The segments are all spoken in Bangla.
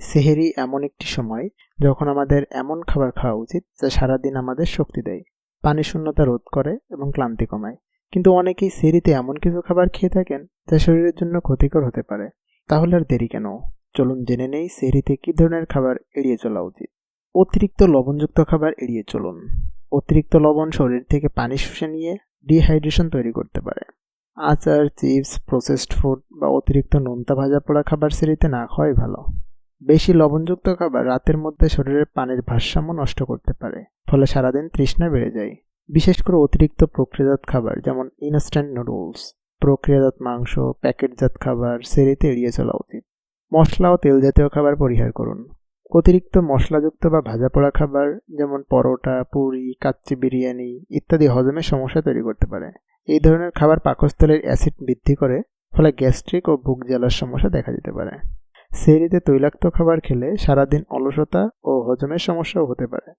সেহেরি এমন একটি সময় যখন আমাদের এমন খাবার খাওয়া উচিত যা সারাদিন আমাদের শক্তি দেয়, পানি শূন্যতা রোধ করে এবং ক্লান্তি কমায়। কিন্তু অনেকেই সেহরিতে এমন কিছু খাবার খেয়ে থাকেন যা শরীরের জন্য ক্ষতিকর হতে পারে। তাহলে আর দেরি কেন, চলুন জেনে নেই সেহরিতে কী ধরনের খাবার এড়িয়ে চলা উচিত। অতিরিক্ত লবণযুক্ত খাবার এড়িয়ে চলুন। অতিরিক্ত লবণ শরীর থেকে পানি শুষে নিয়ে ডিহাইড্রেশন তৈরি করতে পারে। আচার, চিপস, প্রসেসড ফুড বা অতিরিক্ত নোনতা ভাজা পোড়া খাবার সেহরিতে না খাওয়াই ভালো। বেশি লবণযুক্ত খাবার রাতের মধ্যে শরীরের পানির ভারসাম্য নষ্ট করতে পারে, ফলে সারাদিন তৃষ্ণা বেড়ে যায়। বিশেষ করে অতিরিক্ত প্রক্রিয়াজাত খাবার যেমন ইনস্ট্যান্ট নুডলস, প্রক্রিয়াজাত মাংস, প্যাকেটজাত খাবার সেহরিতে এড়িয়ে চলা উচিত। মশলা ও তেল জাতীয় খাবার পরিহার করুন। অতিরিক্ত মশলাযুক্ত বা ভাজা পোড়া খাবার যেমন পরোটা, পুরি, কাচ্চি বিরিয়ানি ইত্যাদি হজমের সমস্যা তৈরি করতে পারে। এই ধরনের খাবার পাকস্থলীর অ্যাসিড বৃদ্ধি করে, ফলে গ্যাস্ট্রিক ও বুক জ্বালার সমস্যা দেখা দিতে পারে। সেহরিতে তৈলাক্ত খাবার খেলে সারাদিন অলসতা ও হজমের সমস্যাও হতে পারে।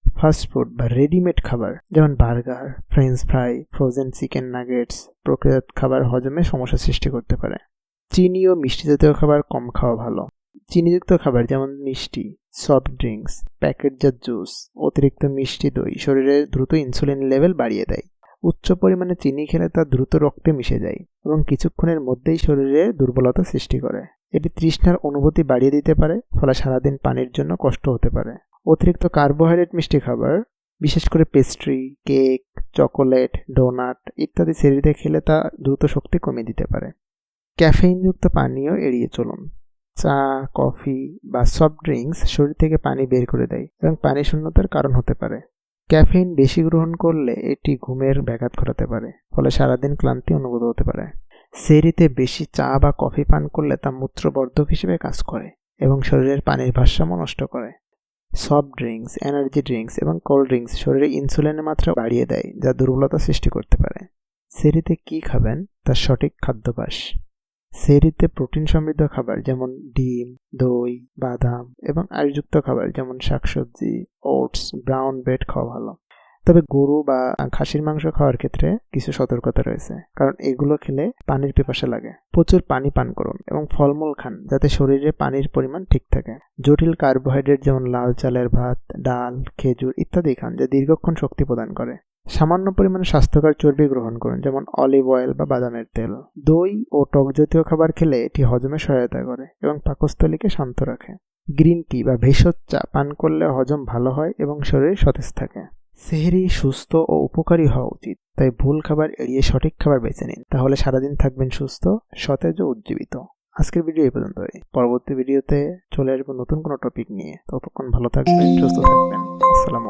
ফাস্টফুড বা রেডিমেড খাবার যেমন burger, French fry, frozen chicken nuggets প্রক্রিয়াজাত খাবার হজমে সমস্যা সৃষ্টি করতে পারে। চিনি ও মিষ্টি জাতীয় খাবার কম খাওয়া ভালো। চিনিযুক্ত খাবার যেমন মিষ্টি, সফট ড্রিঙ্কস, প্যাকেটজাত জুস, অতিরিক্ত মিষ্টি দই শরীরে দ্রুত ইনসুলিন লেভেল বাড়িয়ে দেয়। উচ্চ পরিমাণে চিনি খেলে তা দ্রুত রক্তে মিশে যায় এবং কিছুক্ষণের মধ্যেই শরীরে দুর্বলতা সৃষ্টি করে। এটি তৃষ্ণার অনুভূতি বাড়িয়ে দিতে পারে, ফলে সারাদিন পানির জন্য কষ্ট হতে পারে। অতিরিক্ত কার্বোহাইড্রেট মিষ্টি খাবার, বিশেষ করে পেস্ট্রি, কেক, চকোলেট, ডোনাট ইত্যাদি সেহরিতে খেলে তা দ্রুত শক্তি কমিয়ে দিতে পারে। ক্যাফেইনযুক্ত পানীয় এড়িয়ে চলুন। চা, কফি বা সফট ড্রিঙ্কস শরীর থেকে পানি বের করে দেয় এবং পানি শূন্যতার কারণ হতে পারে। ক্যাফেইন বেশি গ্রহণ করলে এটি ঘুমের ব্যাঘাত ঘটাতে পারে, ফলে সারাদিন ক্লান্তি অনুভূত হতে পারে। সেহরিতে বেশি চা বা কফি পান করলে তা মূত্রবর্ধক হিসেবে কাজ করে এবং শরীরের পানির ভারসাম্য নষ্ট করে। সফট ড্রিঙ্কস, এনার্জি ড্রিঙ্কস এবং কোল্ড ড্রিঙ্কস শরীরে ইনসুলিনের মাত্রা বাড়িয়ে দেয়, যা দুর্বলতা সৃষ্টি করতে পারে। সেহরিতে কী খাবেন তার সঠিক খাদ্যাভ্যাস। সেহরিতে প্রোটিন সমৃদ্ধ খাবার যেমন ডিম, দই, বাদাম এবং আঁশযুক্ত খাবার যেমন শাকসবজি, ওটস, ব্রাউন ব্রেড খাওয়া ভালো। তবে গরু বা খাসির মাংস খাওয়ার ক্ষেত্রে কিছু সতর্কতা রয়েছে, কারণ এগুলো খেলে পানির পিপাসা লাগে। প্রচুর পানি পান করুন এবং ফলমূল খান যাতে শরীরে পানির পরিমাণ ঠিক থাকে। জটিল কার্বোহাইড্রেট যেমন লাল চালের ভাত, ডাল, খেজুর ইত্যাদি খান যা দীর্ঘক্ষণ শক্তি প্রদান করে। সামান্য পরিমাণে স্বাস্থ্যকর চর্বি গ্রহণ করুন যেমন অলিভ অয়েল বা বাদামের তেল। দই ও টক জাতীয় খাবার খেলে এটি হজমে সহায়তা করে এবং পাকস্থলীকে শান্ত রাখে। গ্রিন টি বা ভেষজ চা পান করলে হজম ভালো হয় এবং শরীর সতেজ থাকে। সেহরি সুস্থ ও উপকারী হওয়া উচিত, তাই ভুল খাবার এড়িয়ে সঠিক খাবার বেছে নিন, তাহলে সারাদিন থাকবেন সুস্থ, সতেজ ও উজ্জীবিত। আজকের ভিডিও এই পর্যন্তই। পরবর্তী ভিডিওতে চলে আসবো নতুন কোনো টপিক নিয়ে। ততক্ষণ ভালো থাকবেন, সুস্থ থাকবেন। আসসালামু আলাইকুম।